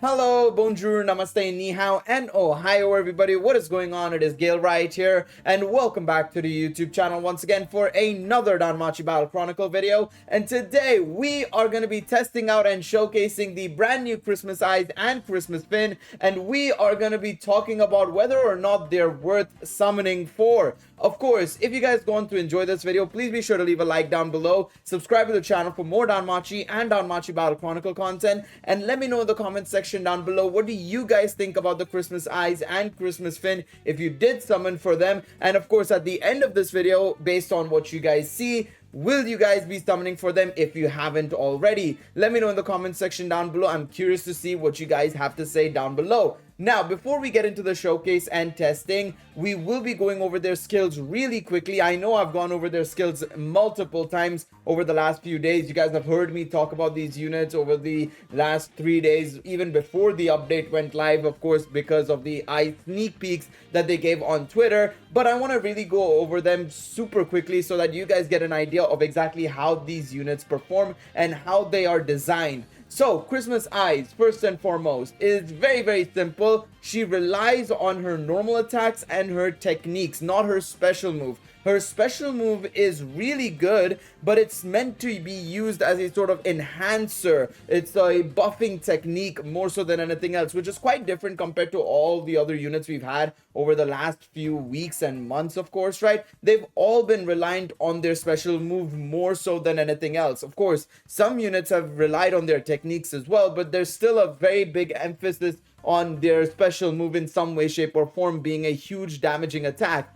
Hello, bonjour, namaste, ni hao, and ohio everybody. What is going on? It is Galeriot here, and welcome back to the YouTube channel once again for another Danmachi Battle Chronicle video. And today we are going to be testing out and showcasing the brand new Christmas eyes and Christmas pin, and we are going to be talking about whether or not they're worth summoning for. Of course, if you guys go on to enjoy this video, please be sure to leave a like down below, subscribe to the channel for more Danmachi and Danmachi Battle Chronicle content, and let me know in the comment section down below what do you guys think about the Christmas eyes and Christmas fin if you did summon for them. And of course, at the end of this video, based on what you guys see, will you guys be summoning for them if you haven't already? Let me know in the comment section down below. I'm curious to see what you guys have to say down below. Now, before we get into the showcase and testing, we will be going over their skills really quickly. I know I've gone over their skills multiple times over the last few days. You guys have heard me talk about these units over the last 3 days, even before the update went live, of course, because of the eye sneak peeks that they gave on Twitter. But I want to really go over them super quickly so that you guys get an idea of exactly how these units perform and how they are designed. So, Christmas Eyes, first and foremost, is very simple. She relies on her normal attacks and her techniques, not her special move. Her special move is really good, but it's meant to be used as a sort of enhancer. It's a buffing technique more so than anything else, which is quite different compared to all the other units we've had over the last few weeks and months, of course, right? They've all been reliant on their special move more so than anything else. Of course, some units have relied on their techniques as well, but there's still a very big emphasis on their special move in some way, shape, or form being a huge damaging attack.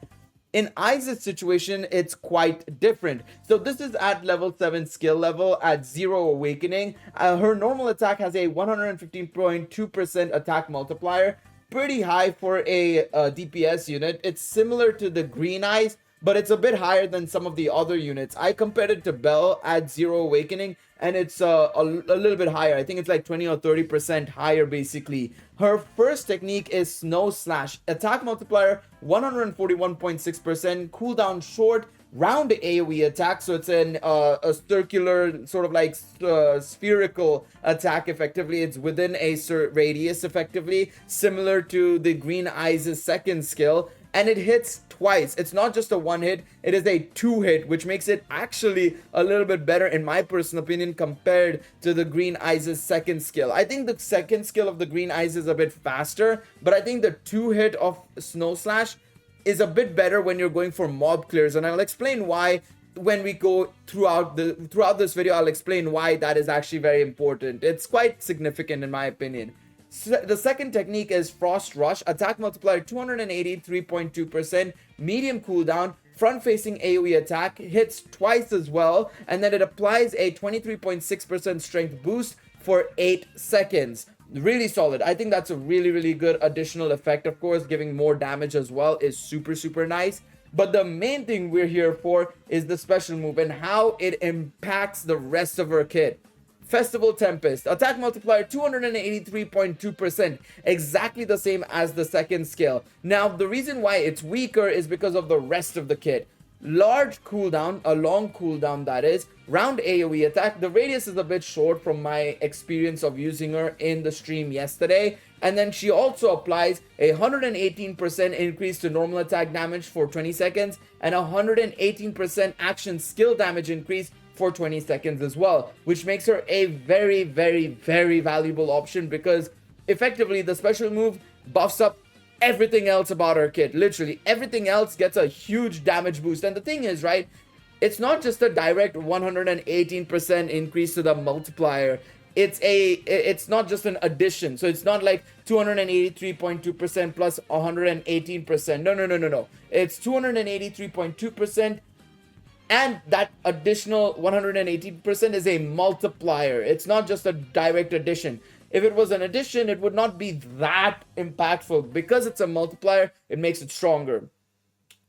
In Ai's situation, it's quite different. So this is at level 7 skill level at 0 awakening. Her normal attack has a 115.2% attack multiplier. Pretty high for a DPS unit. It's similar to the green eyes, but it's a bit higher than some of the other units. I compared it to Belle at 0 awakening, and it's a little bit higher. I think it's like 20 or 30% higher basically. Her first technique is Snow Slash. Attack multiplier 141.6%, cooldown short, round AoE attack, so it's a circular sort of like spherical attack effectively. It's within a radius effectively, similar to the Green Eyes' second skill, and it hits twice. It's not just a one hit, it is a 2 hit, which makes it actually a little bit better in my personal opinion compared to the Green Eyes' second skill. I think the second skill of the Green Eyes is a bit faster, but I think the 2 hit of Snow Slash is a bit better when you're going for mob clears, and I'll explain why when we go throughout this video. I'll explain why that is actually very important. It's quite significant in my opinion. The second technique is Frost Rush. Attack multiplier 283.2%, medium cooldown, front facing AoE attack, hits twice as well, and then it applies a 23.6% strength boost for 8 seconds. Really solid. I think that's a really good additional effect. Of course, giving more damage as well is super nice. But the main thing we're here for is the special move and how it impacts the rest of her kit. Festival Tempest. Attack multiplier 283.2%, exactly the same as the second skill. Now, the reason why it's weaker is because of the rest of the kit. Large cooldown, a long cooldown that is, round AoE attack. The radius is a bit short from my experience of using her in the stream yesterday. And then she also applies a 118% increase to normal attack damage for 20 seconds and a 118% action skill damage increase for 20 seconds as well, which makes her a very valuable option because effectively the special move buffs up everything else about her kit. Literally everything else gets a huge damage boost. And the thing is, right, it's not just a direct 118% increase to the multiplier. It's not just an addition. So it's not like 283.2% plus 118%. No. It's 283.2%, and that additional 118% is a multiplier. It's not just a direct addition. If it was an addition, it would not be that impactful. Because it's a multiplier, it makes it stronger.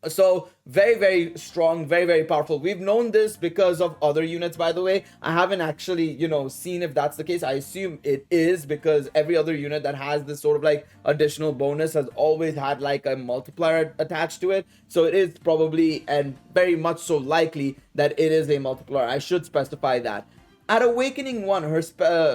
So very strong, very powerful. We've known this because of other units, by the way. I haven't actually, seen if that's the case. I assume it is because every other unit that has this sort of like additional bonus has always had like a multiplier attached to it. So it is probably and very much so likely that it is a multiplier. I should specify that. At Awakening 1, her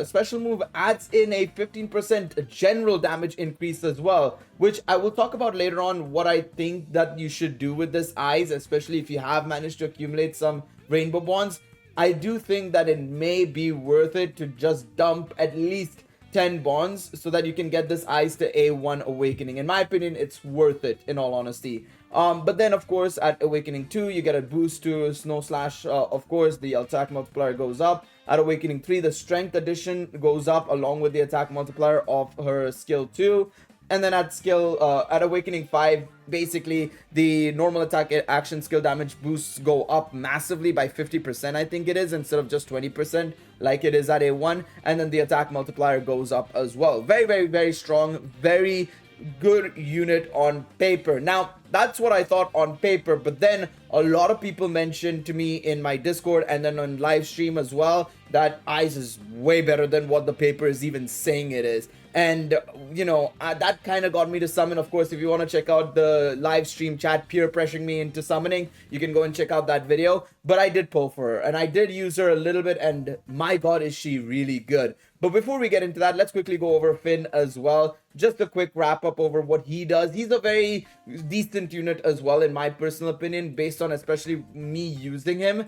special move adds in a 15% general damage increase as well, which I will talk about later on what I think that you should do with this Eyes, especially if you have managed to accumulate some Rainbow Bonds. I do think that it may be worth it to just dump at least 10 bonds so that you can get this Eyes to A1 Awakening. In my opinion, it's worth it, in all honesty. But then, of course, at Awakening 2, you get a boost to Snow Slash. Of course, the attack multiplier goes up. At Awakening 3, the Strength addition goes up along with the attack multiplier of her skill 2. And then at Awakening 5, basically, the normal attack action skill damage boosts go up massively by 50%, I think it is, instead of just 20% like it is at A1. And then the attack multiplier goes up as well. Very, very, very strong, very good unit on paper. Now, that's what I thought on paper, but then a lot of people mentioned to me in my Discord and then on live stream as well that Eyes is way better than what the paper is even saying it is. And you know, that kind of got me to summon. Of course, if you want to check out the live stream chat peer pressuring me into summoning, you can go and check out that video. But I did pull for her and I did use her a little bit, and my god, is she really good. But before we get into that, let's quickly go over Finn as well. Just a quick wrap up over what he does. He's a very decent unit as well, in my personal opinion, based on especially me using him.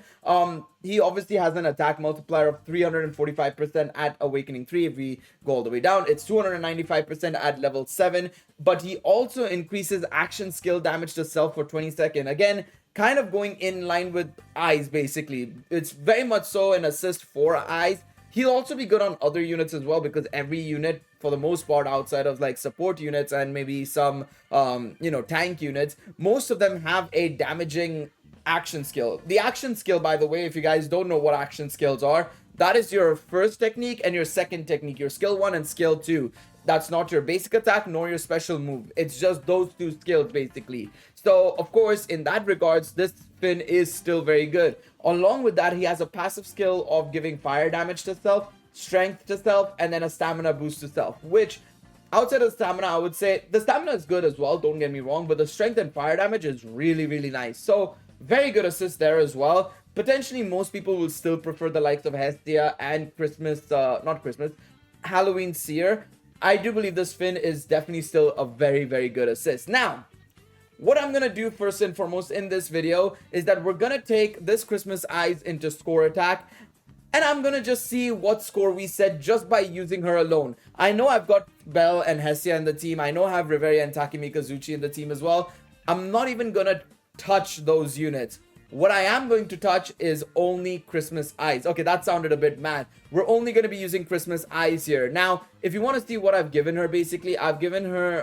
He obviously has an attack multiplier of 345% at Awakening 3. If we go all the way down, it's 295% at level 7. But he also increases action skill damage to self for 20 seconds. Again, kind of going in line with Eyes, basically. It's very much so an assist for Eyes. He'll also be good on other units as well, because every unit, for the most part, outside of like support units and maybe some, you know, tank units, most of them have a damaging action skill. The action skill, by the way, if you guys don't know what action skills are, that is your first technique and your second technique, your skill 1 and skill 2. That's not your basic attack nor your special move. It's just those two skills, basically. So, of course, in that regards, this Finn is still very good. Along with that, he has a passive skill of giving fire damage to self, strength to self, and then a stamina boost to self, which outside of stamina, I would say the stamina is good as well, don't get me wrong, but the strength and fire damage is really, really nice. So, very good assist there as well. Potentially, most people will still prefer the likes of Hestia and Halloween Seer. I do believe this Finn is definitely still a very, very good assist. Now, what I'm going to do first and foremost in this video is that we're going to take this Christmas Eyes into score attack, and I'm going to just see what score we set just by using her alone. I know I've got Belle and Hestia in the team. I know I have Riveria and Takemi Kazuchi in the team as well. I'm not even going to touch those units. What I am going to touch is only Christmas Eyes. Okay, that sounded a bit mad. We're only going to be using Christmas Eyes here. Now, if you want to see what I've given her, basically, I've given her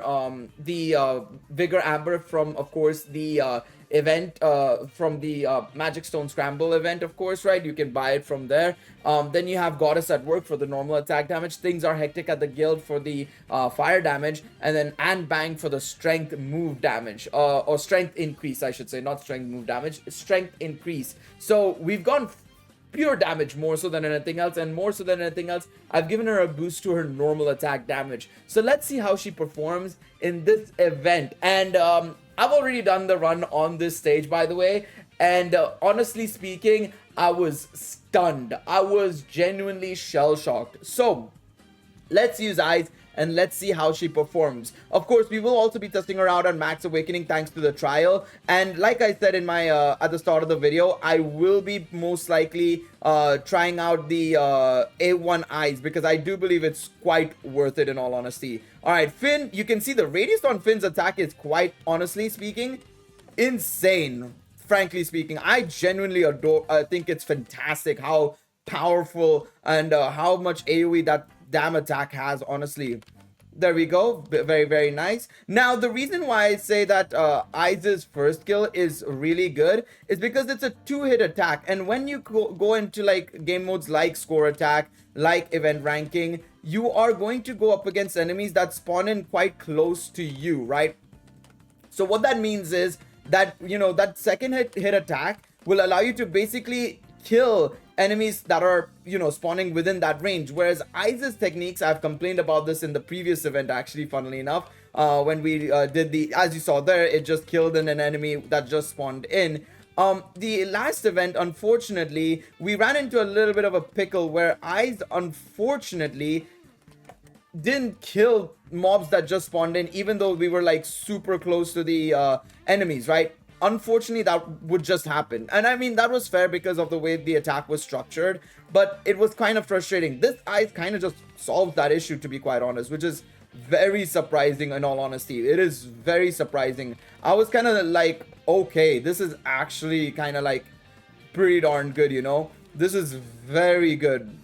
the Vigor Amber from, of course, the event, from the Magic Stone Scramble event, of course, right? You can buy it from there. Then you have Goddess at Work for the normal attack damage. Things Are Hectic at the Guild for the fire damage. And then Bang for the strength move damage. Or strength increase, I should say. Not strength move damage. Strength increase. So we've gone pure damage more so than anything else. And more so than anything else, I've given her a boost to her normal attack damage. So let's see how she performs in this event. And I've already done the run on this stage, by the way, and honestly speaking, I was stunned. I was genuinely shell-shocked. So, let's use Eyes and let's see how she performs. Of course, we will also be testing her out on Max Awakening thanks to the trial. And like I said in my at the start of the video, I will be most likely trying out the A1 Eyes, because I do believe it's quite worth it, in all honesty. Alright, Finn, you can see the radius on Finn's attack is quite, honestly speaking, insane. Frankly speaking, I genuinely I think it's fantastic how powerful and how much AoE that damn attack has, honestly. There we go. Very, very nice. Now, the reason why I say that Eyes' first kill is really good is because it's a 2-hit attack. And when you go into like game modes like score attack, like event ranking, you are going to go up against enemies that spawn in quite close to you, right? So what that means is that, you know, that second hit attack will allow you to basically kill enemies that are, you know, spawning within that range. Whereas Eyes' techniques, I've complained about this in the previous event, actually, funnily enough, when we did the, as you saw there, it just killed an enemy that just spawned in. The last event, unfortunately, we ran into a little bit of a pickle where AIS, unfortunately, didn't kill mobs that just spawned in, even though we were like super close to the enemies, right? Unfortunately, that would just happen. And I mean, that was fair because of the way the attack was structured, but it was kind of frustrating. This AIS kind of just solves that issue, to be quite honest, which is very surprising in all honesty. It is very surprising. I was kind of like, okay, this is actually kind of like pretty darn good, you know? This is very good.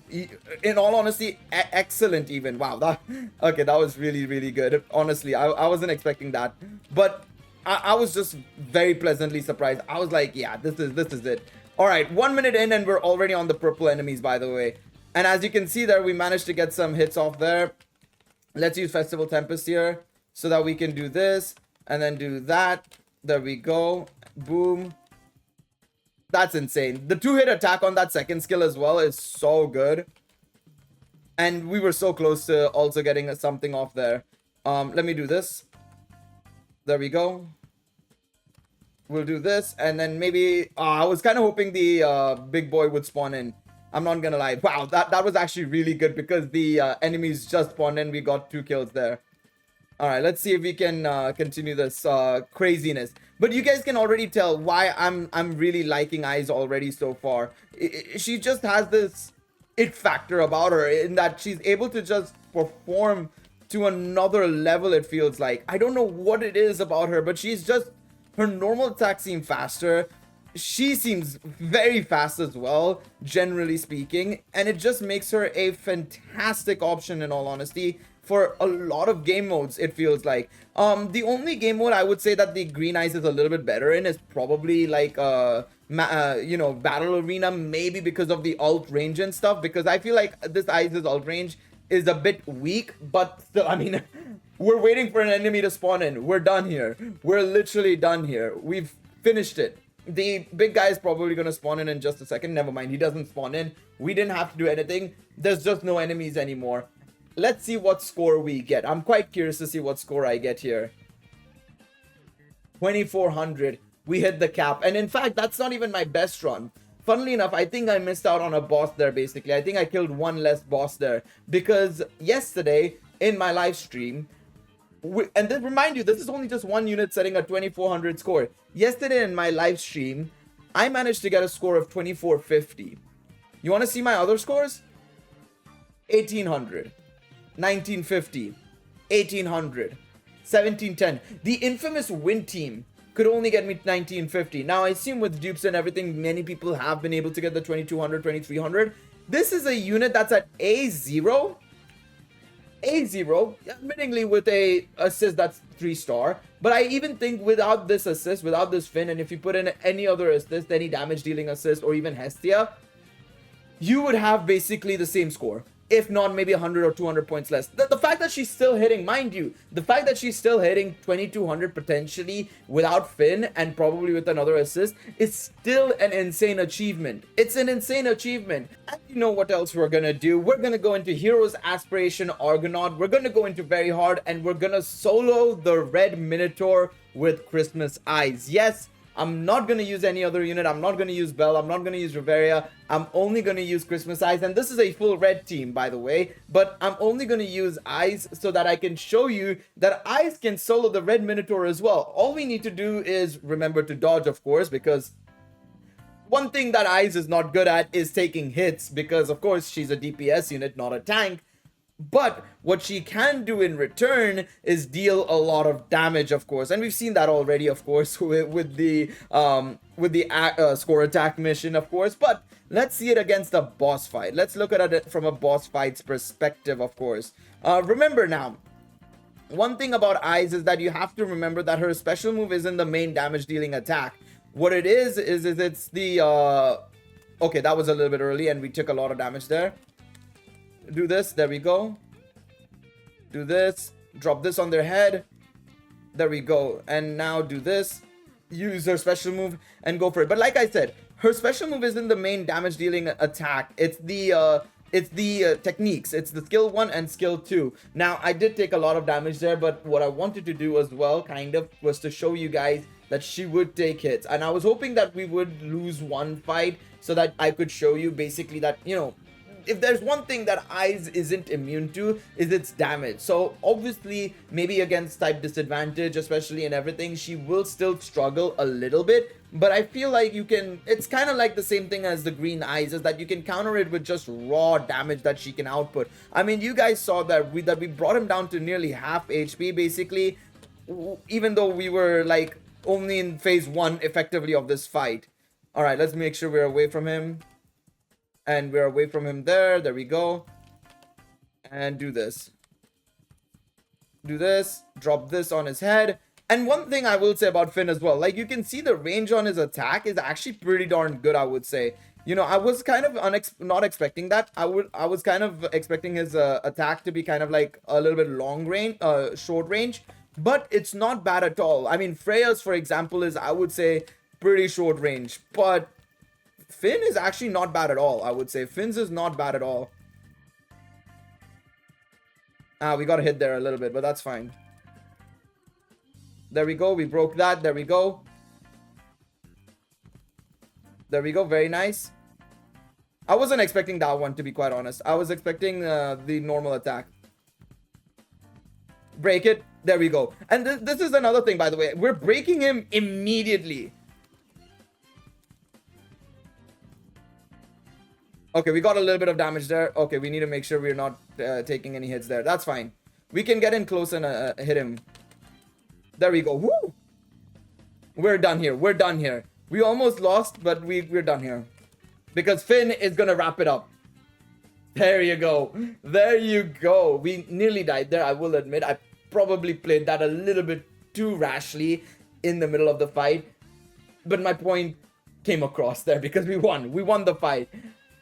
In all honesty, excellent even. Wow, okay, that was really, really good. Honestly, I wasn't expecting that. But I was just very pleasantly surprised. I was like, yeah, this is it. All right, 1 minute in and we're already on the purple enemies, by the way. And as you can see there, we managed to get some hits off there. Let's use Festival Tempest here so that we can do this and then do that. There we go. Boom. That's insane. The 2-hit attack on that second skill as well is so good. And we were so close to also getting something off there. Let me do this. There we go. We'll do this. And then maybe... I was kind of hoping the big boy would spawn in. I'm not gonna lie. Wow, that was actually really good because the enemies just spawned in. We got 2 kills there. All right, let's see if we can continue this craziness. But you guys can already tell why I'm really liking AIS already so far. She just has this it factor about her in that she's able to just perform to another level, it feels like. I don't know what it is about her, but she's just... Her normal attacks seem faster. She seems very fast as well, generally speaking. And it just makes her a fantastic option, in all honesty, for a lot of game modes, it feels like. The only game mode I would say that the green AIS is a little bit better in is probably like you know, Battle Arena, maybe because of the alt range and stuff, because I feel like this AIS's alt range is a bit weak, but still, I mean, we're waiting for an enemy to spawn in. We're done here. We're literally done here. We've finished it. The big guy is probably going to spawn in just a second. Never mind, he doesn't spawn in. We didn't have to do anything. There's just no enemies anymore. Let's see what score we get. I'm quite curious to see what score I get here. 2400. We hit the cap. And in fact, that's not even my best run. Funnily enough, I think I missed out on a boss there, basically. I think I killed one less boss there. Because yesterday, in my live stream... And then remind you, this is only just one unit setting a 2400 score. Yesterday in my live stream, I managed to get a score of 2450. You want to see my other scores? 1800. 1950, 1800, 1710. The infamous win team could only get me 1950. Now, I assume with dupes and everything, many people have been able to get the 2200, 2300. This is a unit that's at A0. A0, admittingly with a assist that's 3-star. But I even think without this assist, without this fin, and if you put in any other assist, any damage dealing assist, or even Hestia, you would have basically the same score. If not, maybe 100 or 200 points less. The fact that she's still hitting, mind you, the fact that she's still hitting 2200 potentially without Finn and probably with another assist is still an insane achievement. It's an insane achievement. And you know what else we're gonna do? We're gonna go into Heroes Aspiration Argonaut. We're gonna go into very hard and we're gonna solo the Red Minotaur with Christmas Eyes. Yes, I'm not going to use any other unit. I'm not going to use Belle. I'm not going to use Riveria. I'm only going to use Christmas Eyes. And this is a full red team, by the way. But I'm only going to use Eyes so that I can show you that Eyes can solo the Red Minotaur as well. All we need to do is remember to dodge, of course, because one thing that Eyes is not good at is taking hits. Because, of course, she's a DPS unit, not a tank. But what she can do in return is deal a lot of damage, of course, and we've seen that already, of course, with the score attack mission, of course. But let's see it against a boss fight. Let's look at it from a boss fight's perspective, of course. Remember now, one thing about Eyes is that you have to remember that her special move isn't the main damage dealing attack. What it is it's the okay, that was a little bit early, and we took a lot of damage there. Do this, there we go. Do this, drop this on their head. There we go. And now do this, use her special move and go for it. But like I said, her special move isn't the main damage dealing attack. It's the techniques. It's the skill 1 and skill 2. Now, I did take a lot of damage there, but what I wanted to do as well, kind of, was to show you guys that she would take hits. And I was hoping that we would lose one fight so that I could show you basically that, you know, if there's one thing that AIS isn't immune to, is its damage. So obviously, maybe against type disadvantage, especially in everything, she will still struggle a little bit. But I feel like you can, it's kind of like the same thing as the green AIS, is that you can counter it with just raw damage that she can output. I mean, you guys saw that we brought him down to nearly half HP basically, even though we were like only in phase 1 effectively of this fight. All right, let's make sure we're away from him. And we're away from him there. There we go. And do this. Do this. Drop this on his head. And one thing I will say about Finn as well, like you can see the range on his attack is actually pretty darn good, I would say. You know, I was kind of not expecting that. I was kind of expecting his attack to be kind of like a little bit long range, short range. But it's not bad at all. I mean, Freya's, for example, is, I would say, pretty short range. But Finn is actually not bad at all, I would say. Finn's is not bad at all. We got hit there a little bit, but that's fine. There we go. We broke that. There we go. There we go. Very nice. I wasn't expecting that one, to be quite honest. I was expecting the normal attack. Break it. There we go. And this is another thing, by the way. We're breaking him immediately. Okay, we got a little bit of damage there. Okay, we need to make sure we're not taking any hits there. That's fine. We can get in close and hit him. There we go. Woo! We're done here. We're done here. We almost lost, but we're done here. Because Finn is going to wrap it up. There you go. There you go. We nearly died there, I will admit. I probably played that a little bit too rashly in the middle of the fight. But my point came across there because we won. We won the fight.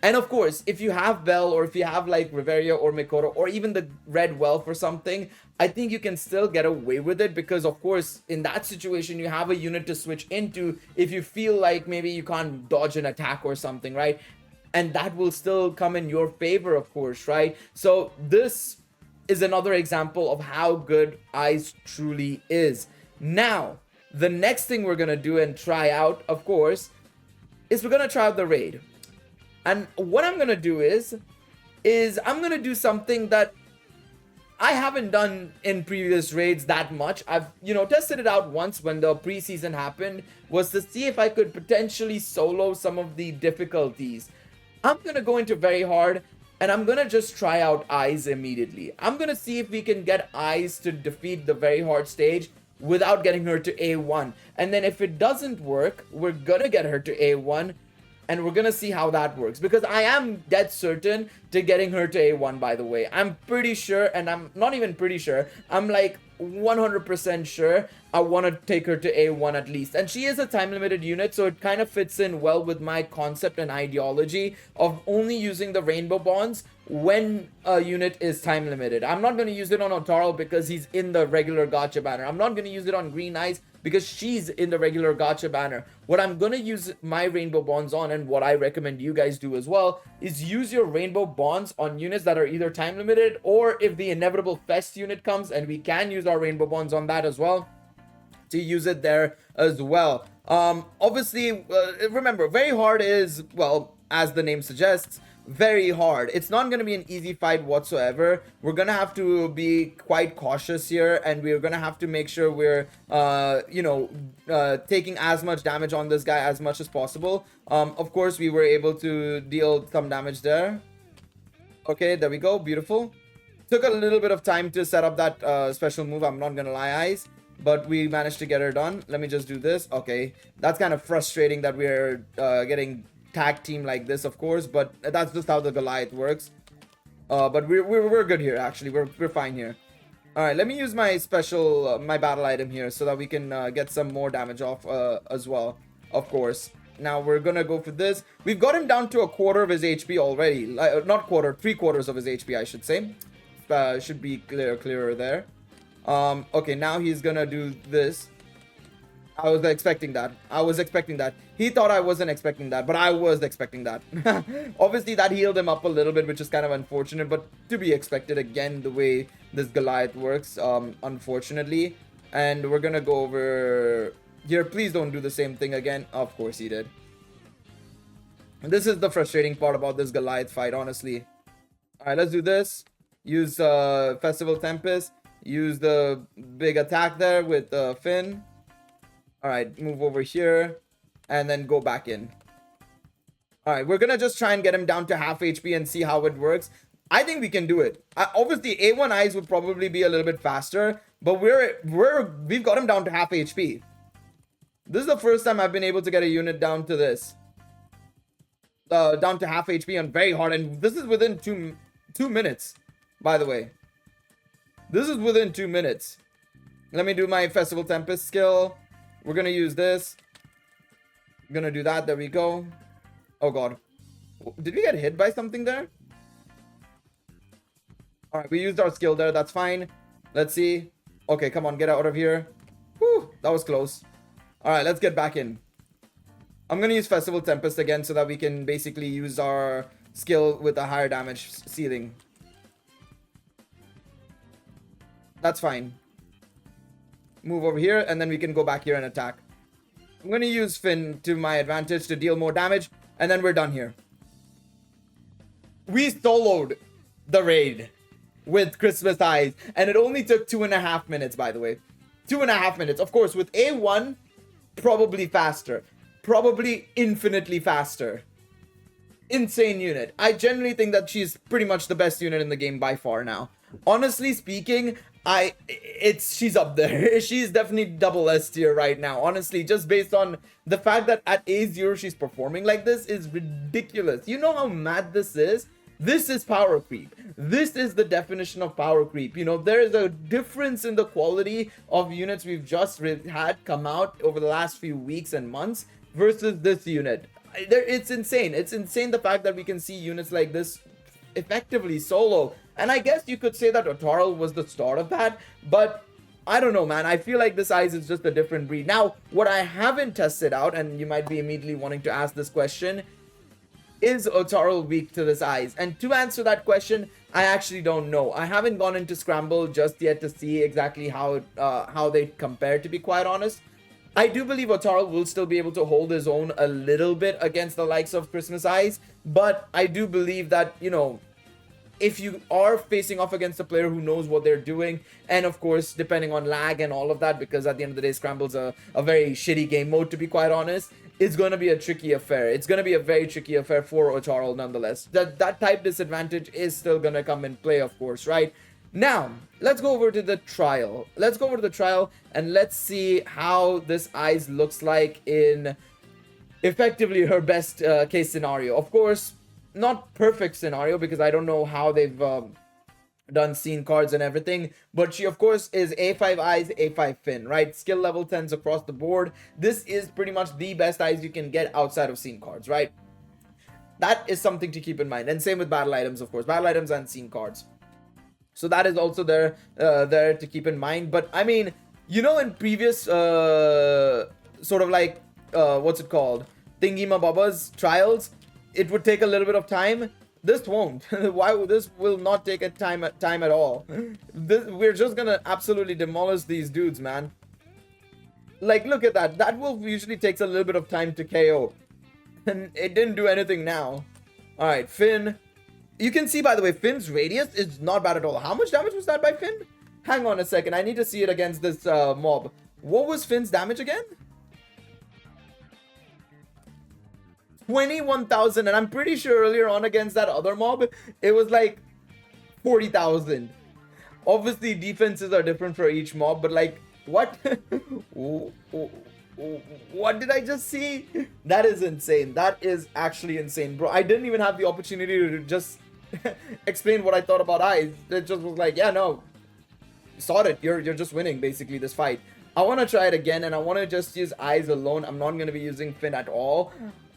And of course, if you have Bell or if you have like Riveria or Mikoto or even the Red Wealth or something, I think you can still get away with it because of course, in that situation, you have a unit to switch into if you feel like maybe you can't dodge an attack or something, right? And that will still come in your favor, of course, right? So this is another example of how good AIS truly is. Now, the next thing we're going to do and try out, of course, is we're going to try out the raid. And what I'm going to do is I'm going to do something that I haven't done in previous raids that much. I've, you know, tested it out once when the preseason happened, was to see if I could potentially solo some of the difficulties. I'm going to go into very hard and I'm going to just try out AIS immediately. I'm going to see if we can get AIS to defeat the very hard stage without getting her to A1. And then if it doesn't work, we're going to get her to A1. And we're gonna see how that works because I am dead certain to getting her to A1, by the way. I'm pretty sure, and I'm not even pretty sure, I'm like 100% sure I want to take her to A1 at least. And she is a time limited unit, so it kind of fits in well with my concept and ideology of only using the rainbow bonds when a unit is time limited. I'm not going to use it on Otaro because he's in the regular gacha banner. I'm not going to use it on Green Eyes because she's in the regular gacha banner. What I'm going to use my rainbow bonds on, and what I recommend you guys do as well, is use your rainbow bonds on units that are either time limited, or if the inevitable fest unit comes, and we can use our rainbow bonds on that as well, to use it there as well. Obviously, remember, very hard is, well, as the name suggests, very hard. It's not going to be an easy fight whatsoever. We're going to have to be quite cautious here, and we're going to have to make sure we're, taking as much damage on this guy as much as possible. Of course, we were able to deal some damage there. Okay, there we go. Beautiful. Took a little bit of time to set up that special move. I'm not going to lie, eyes. But we managed to get her done. Let me just do this. Okay, that's kind of frustrating that we're getting tag team like this, of course, but that's just how the Goliath works. But we're good here, actually. We're fine here. All right, let me use my special my battle item here so that we can get some more damage off as well, of course. Now we're gonna go for this. We've got him down to a quarter of his HP already. Not quarter, 3/4 of his HP, I should say. Should be clearer there. Okay, now he's gonna do this. I was expecting that. He thought I wasn't expecting that, but I was expecting that. Obviously, that healed him up a little bit, which is kind of unfortunate, but to be expected, again, the way this Goliath works, unfortunately. And we're gonna go over Here, please don't do the same thing again. Of course he did. This is the frustrating part about this Goliath fight, honestly. Alright, let's do this. Use Festival Tempest. Use the big attack there with Finn. Alright, move over here. And then go back in. Alright, we're gonna just try and get him down to half HP and see how it works. I think we can do it. Obviously, A1 eyes would probably be a little bit faster. But we've got him down to half HP. This is the first time I've been able to get a unit down to this. Down to half HP and very hard. And this is within two minutes, by the way. This is within 2 minutes. Let me do my Festival Tempest skill. We're going to use this. I'm going to do that. There we go. Oh, God. Did we get hit by something there? All right, we used our skill there. That's fine. Let's see. Okay, come on. Get out of here. Whew, that was close. All right, let's get back in. I'm going to use Festival Tempest again so that we can basically use our skill with a higher damage ceiling. That's fine. Move over here and then we can go back here and attack. I'm going to use Finn to my advantage to deal more damage and then we're done here. We soloed the raid with Christmas Eyes and it only took 2.5 minutes, by the way. 2.5 minutes. Of course, with A1, probably faster. Probably infinitely faster. Insane unit. I generally think that she's pretty much the best unit in the game by far now. Honestly speaking, she's up there. She's definitely double S tier right now. Honestly, just based on the fact that at A0 she's performing like this is ridiculous. You know how mad this is? This is power creep. This is the definition of power creep. You know, there is a difference in the quality of units we've just had come out over the last few weeks and months versus this unit. It's insane. It's insane the fact that we can see units like this effectively solo. And I guess you could say that Otarl was the start of that, but I don't know, man. I feel like this Eyes is just a different breed. Now, what I haven't tested out, and you might be immediately wanting to ask this question, is Otarl weak to this Eyes? And to answer that question, I actually don't know. I haven't gone into Scramble just yet to see exactly how they compare, to be quite honest. I do believe Otarl will still be able to hold his own a little bit against the likes of Christmas Eyes, but I do believe that, you know, if you are facing off against a player who knows what they're doing, and of course, depending on lag and all of that, because at the end of the day, Scramble's a very shitty game mode, to be quite honest, it's going to be a tricky affair. It's going to be a very tricky affair for Otarl nonetheless. That type disadvantage is still going to come in play, of course, right? Now, let's go over to the trial. Let's go over to the trial and let's see how this Eyes looks like in effectively her best case scenario. Of course, not perfect scenario because I don't know how they've done scene cards and everything, but she of course is A5 Eyes, A5 Finn, right? Skill level 10s across the board. This is pretty much the best Eyes you can get outside of scene cards, right? That is something to keep in mind. And same with battle items, of course, battle items and scene cards. So that is also there to keep in mind. But I mean, you know, in previous sort of like what's it called, Thingy-ma-Baba's trials, it would take a little bit of time. This won't. Why? This will not take a time at all. We're just gonna absolutely demolish these dudes, man. Like, look at that. That wolf usually takes a little bit of time to KO, and it didn't do anything now. All right, Finn. You can see, by the way, Finn's radius is not bad at all. How much damage was that by Finn? Hang on a second. I need to see it against this mob. What was Finn's damage again? 21,000. And I'm pretty sure earlier on against that other mob, it was like 40,000. Obviously, defenses are different for each mob, but like, what? What did I just see? That is insane. That is actually insane, bro. I didn't even have the opportunity to just explain what I thought about Eyes. It just was like, yeah, no, sort it. You're just winning basically this fight. I want to try it again, and I want to just use Eyes alone. I'm not going to be using Finn at all.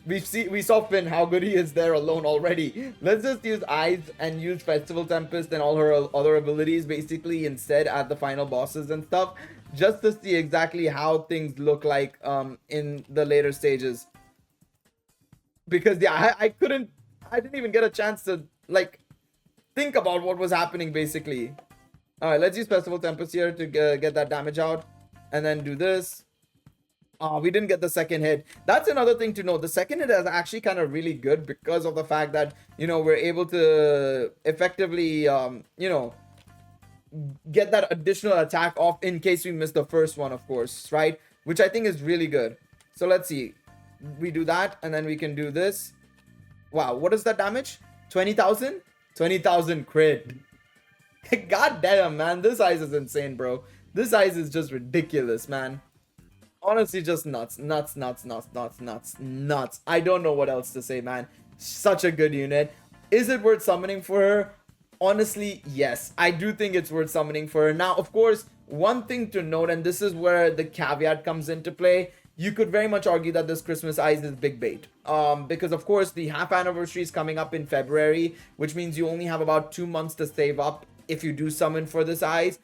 We saw Finn, how good he is there alone already. Let's just use Eyes and use Festival Tempest and all her other abilities basically instead at the final bosses and stuff, just to see exactly how things look like in the later stages. Because yeah, I didn't even get a chance to like think about what was happening basically. All right, let's use Festival Tempest here to get that damage out, and then do this. We didn't get the second hit. That's another thing to know. The second hit is actually kind of really good because of the fact that, you know, we're able to effectively, you know, get that additional attack off in case we miss the first one, of course, right? Which I think is really good. So let's see. We do that, and then we can do this. Wow, what is that damage? 20,000? 20,000 crit. God damn, man. This ice is insane, bro. This ice is just ridiculous, man. Honestly, just nuts. Nuts, nuts, nuts, nuts, nuts, nuts. I don't know what else to say, man. Such a good unit. Is it worth summoning for her? Honestly, yes. I do think it's worth summoning for her. Now, of course, one thing to note, and this is where the caveat comes into play, you could very much argue that this Christmas ice is big bait. Because, of course, the half anniversary is coming up in February, which means you only have about 2 months to save up if you do summon for this ice.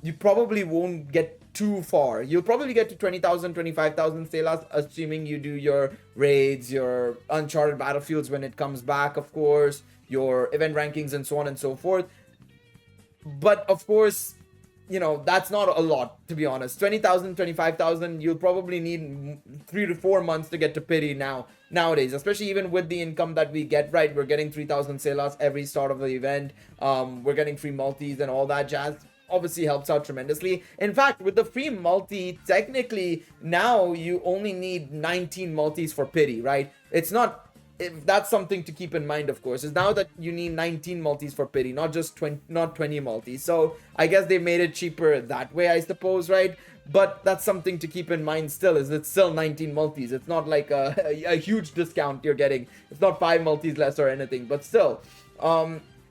You probably won't get too far. You'll probably get to 20,000, 25,000 Selas, assuming you do your raids, your Uncharted Battlefields when it comes back, of course, your event rankings and so on and so forth. But of course, you know, that's not a lot, to be honest. 20,000, 25,000, you'll probably need 3 to 4 months to get to pity nowadays, especially even with the income that we get, right? We're getting 3,000 Selas every start of the event. We're getting free multis and all that jazz. Obviously helps out tremendously. In fact, with the free multi, technically now you only need 19 multis for pity, right? It's not, if that's something to keep in mind, of course, is now that you need 19 multis for pity, not just 20 multis. So I guess they made it cheaper that way, I suppose, right? But that's something to keep in mind still, is it's still 19 multis. It's not like a huge discount you're getting. It's not 5 multis less or anything, but still.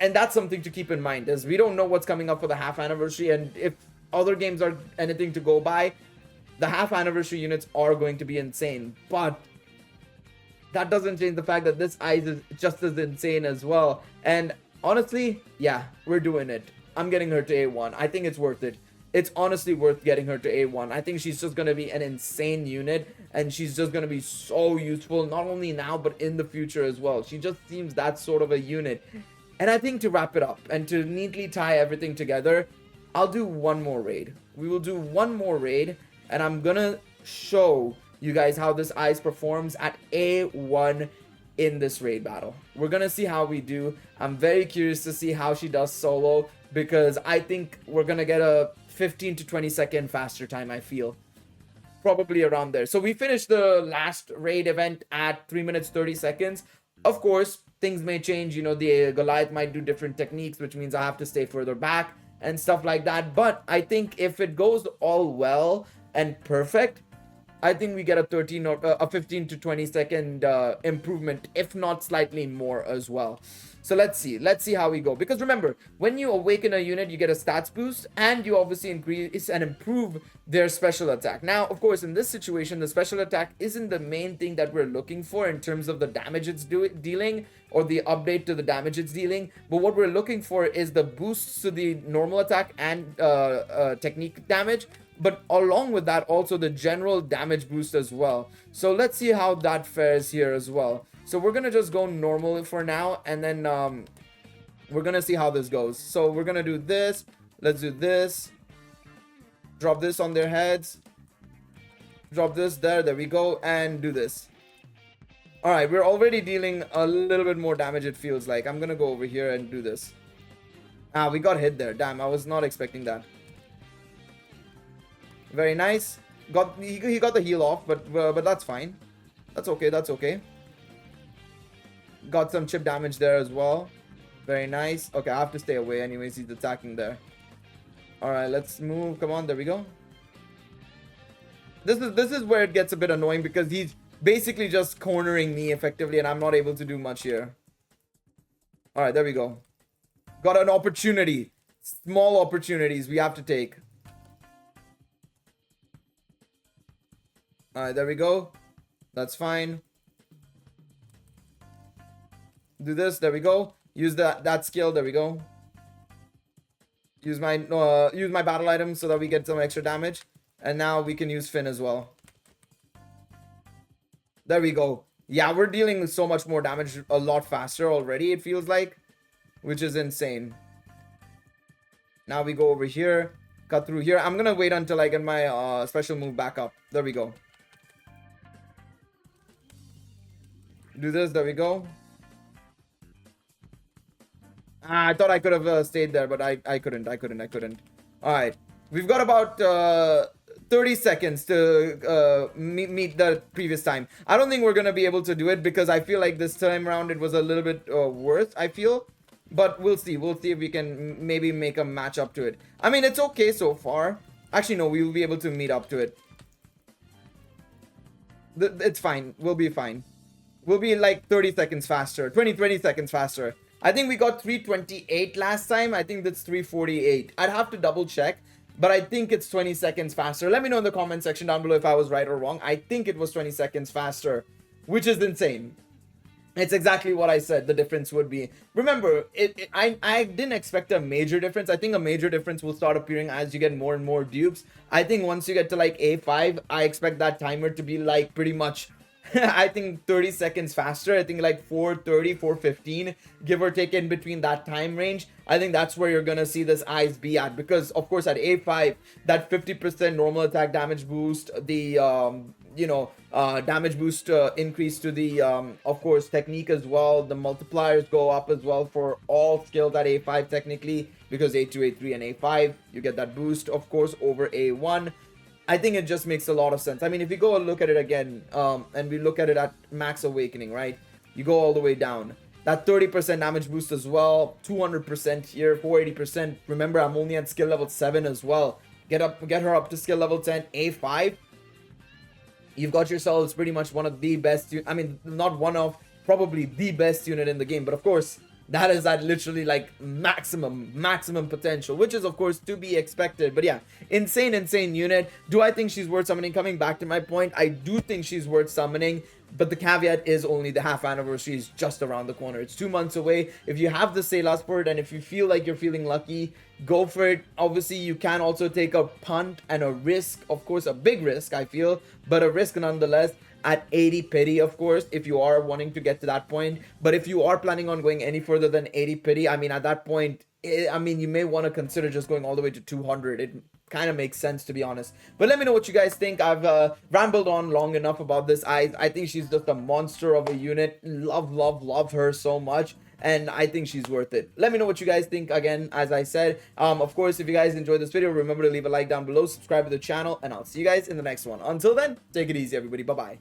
And that's something to keep in mind, is we don't know what's coming up for the half anniversary, and if other games are anything to go by, the half anniversary units are going to be insane. But that doesn't change the fact that this ice is just as insane as well. And honestly, yeah, we're doing it. I'm getting her to A1. I think it's worth it. It's honestly worth getting her to A1. I think she's just going to be an insane unit, and she's just going to be so useful, not only now, but in the future as well. She just seems that sort of a unit. And I think to wrap it up and to neatly tie everything together, I'll do one more raid. We will do one more raid, and I'm gonna show you guys how this ice performs at A1 in this raid battle. We're gonna see how we do. I'm very curious to see how she does solo, because I think we're gonna get a 15 to 20 second faster time, I feel. Probably around there. So we finished the last raid event at 3 minutes 30 seconds. Of course, things may change, you know, the Goliath might do different techniques, which means I have to stay further back and stuff like that. But I think if it goes all well and perfect, I think we get a 13 or a 15 to 20 second improvement, if not slightly more as well. So let's see how we go. Because remember, when you awaken a unit, you get a stats boost, and you obviously increase and improve their special attack. Now, of course, in this situation, the special attack isn't the main thing that we're looking for in terms of the damage it's dealing, or the update to the damage it's dealing. But what we're looking for is the boosts to the normal attack and technique damage, but along with that, also the general damage boost as well. So let's see how that fares here as well. So we're gonna just go normal for now, and then we're gonna see how this goes. So we're gonna do this. Let's do this. Drop this on their heads. Drop this there. There we go. And do this. All right, we're already dealing a little bit more damage, it feels like. I'm gonna go over here and do this. Ah, we got hit there. Damn, I was not expecting that. Very nice. He got the heal off, but that's fine. That's okay. That's okay. Got some chip damage there as well. Very nice. Okay, I have to stay away anyways. He's attacking there. Alright, let's move. Come on, there we go. This is where it gets a bit annoying, because he's basically just cornering me effectively, and I'm not able to do much here. Alright, there we go. Got an opportunity. Small opportunities we have to take. Alright, there we go. That's fine. Do this. There we go. Use that skill. There we go. Use my battle item so that we get some extra damage. And now we can use Finn as well. There we go. Yeah, we're dealing with so much more damage a lot faster already, it feels like, which is insane. Now we go over here, cut through here. I'm gonna wait until I get my special move back up. There we go. Do this. There we go. I thought I could have stayed there, but I couldn't. All right. We've got about 30 seconds to meet the previous time. I don't think we're going to be able to do it because I feel like this time around it was a little bit worse, I feel. But we'll see. We'll see if we can maybe make a match up to it. I mean, it's okay so far. Actually, no, we will be able to meet up to it. It's fine. We'll be fine. We'll be like 30 seconds faster. 20 seconds faster. I think we got 328 last time. I think that's 348. I'd have to double check, but I think it's 20 seconds faster. Let me know in the comment section down below if I was right or wrong. I think it was 20 seconds faster, which is insane. It's exactly what I said the difference would be. Remember, I didn't expect a major difference. I think a major difference will start appearing as you get more and more dupes. I think once you get to like A5, I expect that timer to be like pretty much I think 30 seconds faster. I think like 4:30, 4:15, give or take in between that time range. I think that's where you're gonna see this AIS be at, because of course at A5, that 50% normal attack damage boost, the damage boost increase to the of course technique as well. The multipliers go up as well for all skills at A5 technically, because A2, A3, and A5 you get that boost of course over A1. I think it just makes a lot of sense. I mean, if you go and look at it again, and we look at it at max awakening, right? You go all the way down. That 30% damage boost as well, 200% here, 480%. Remember, I'm only at skill level 7 as well. Get her up to skill level 10, A5. You've got yourselves pretty much one of the best, I mean, not one of, probably the best unit in the game. But of course, that is at literally like maximum potential, which is of course to be expected. But yeah, insane unit. Do I think she's worth summoning? Coming back to my point, I do think she's worth summoning, but the caveat is only the half anniversary is just around the corner. It's 2 months away. If you have the Salas for it, and if you feel like you're feeling lucky, go for it. Obviously, you can also take a punt and a risk, of course, a big risk, I feel, but a risk nonetheless. At 80 pity, of course, if you are wanting to get to that point. But if you are planning on going any further than 80 pity, I mean, at that point, I mean, you may want to consider just going all the way to 200. It kind of makes sense, to be honest. But let me know what you guys think. I've rambled on long enough about this. I think she's just a monster of a unit. Love her so much. And I think she's worth it. Let me know what you guys think. Again, as I said, of course, if you guys enjoyed this video, remember to leave a like down below, subscribe to the channel, and I'll see you guys in the next one. Until then, take it easy, everybody. Bye-bye.